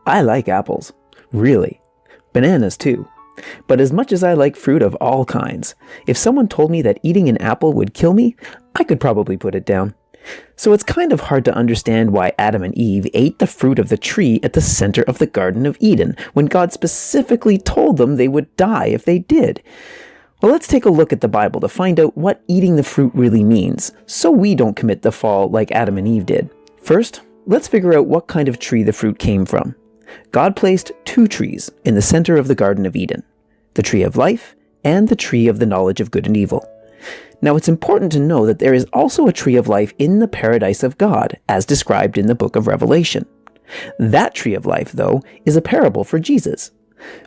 I like apples. Really. Bananas too. But as much as I like fruit of all kinds, if someone told me that eating an apple would kill me, I could probably put it down. So it's kind of hard to understand why Adam and Eve ate the fruit of the tree at the center of the Garden of Eden, when God specifically told them they would die if they did. Well, let's take a look at the Bible to find out what eating the fruit really means, so we don't commit the fall like Adam and Eve did. First, let's figure out what kind of tree the fruit came from. God placed two trees in the center of the Garden of Eden, the tree of life and the tree of the knowledge of good and evil. Now, it's important to know that there is also a tree of life in the paradise of God, as described in the book of Revelation. That tree of life, though, is a parable for Jesus.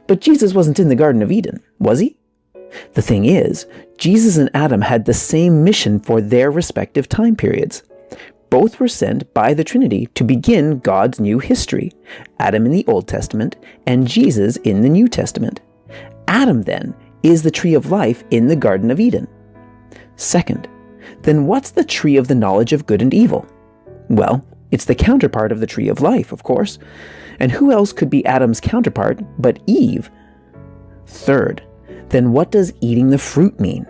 But Jesus wasn't in the Garden of Eden, was he? The thing is, Jesus and Adam had the same mission for their respective time periods. Both were sent by the Trinity to begin God's new history, Adam in the Old Testament and Jesus in the New Testament. Adam, then, is the tree of life in the Garden of Eden. Second, then what's the tree of the knowledge of good and evil? Well, it's the counterpart of the tree of life, of course. And who else could be Adam's counterpart but Eve? Third, then what does eating the fruit mean?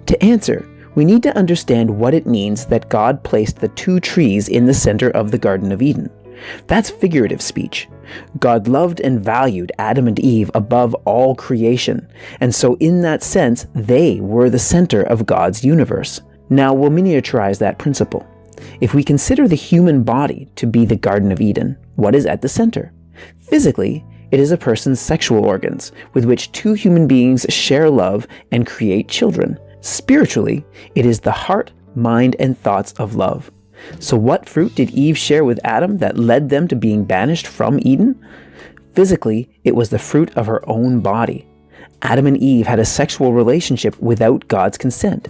To answer, we need to understand what it means that God placed the two trees in the center of the Garden of Eden. That's figurative speech. God loved and valued Adam and Eve above all creation, and so in that sense, they were the center of God's universe. Now we'll miniaturize that principle. If we consider the human body to be the Garden of Eden, what is at the center? Physically, it is a person's sexual organs, with which two human beings share love and create children. Spiritually, it is the heart, mind, and thoughts of love. So what fruit did Eve share with Adam that led them to being banished from Eden? Physically, it was the fruit of her own body. Adam and Eve had a sexual relationship without God's consent.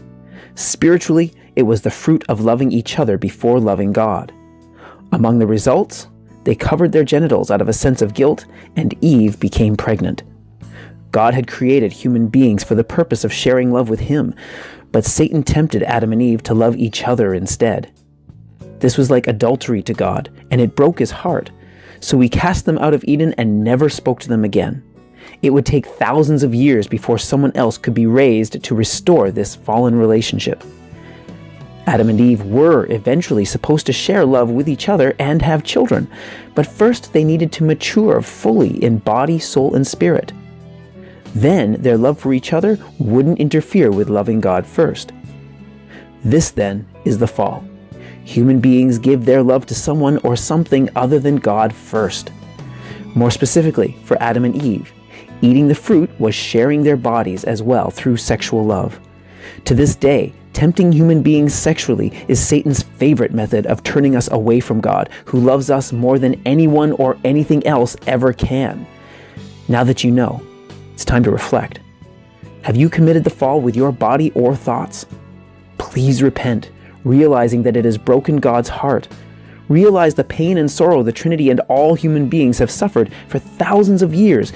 Spiritually, it was the fruit of loving each other before loving God. Among the results, they covered their genitals out of a sense of guilt, and Eve became pregnant. God had created human beings for the purpose of sharing love with Him, but Satan tempted Adam and Eve to love each other instead. This was like adultery to God, and it broke His heart. So He cast them out of Eden and never spoke to them again. It would take thousands of years before someone else could be raised to restore this fallen relationship. Adam and Eve were eventually supposed to share love with each other and have children, but first they needed to mature fully in body, soul, and spirit. Then their love for each other wouldn't interfere with loving God first. This, then, is the fall. Human beings give their love to someone or something other than God first. More specifically, for Adam and Eve, eating the fruit was sharing their bodies as well through sexual love. To this day, tempting human beings sexually is Satan's favorite method of turning us away from God, who loves us more than anyone or anything else ever can. Now that you know, it's time to reflect. Have you committed the fall with your body or thoughts? Please repent, realizing that it has broken God's heart. Realize the pain and sorrow the Trinity and all human beings have suffered for thousands of years.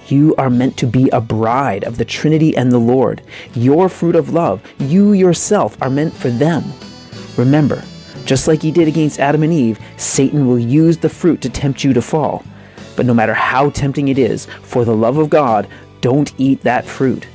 You are meant to be a bride of the Trinity and the Lord. Your fruit of love, you yourself, are meant for them. Remember, just like He did against Adam and Eve, Satan will use the fruit to tempt you to fall. But no matter how tempting it is, for the love of God, don't eat that fruit.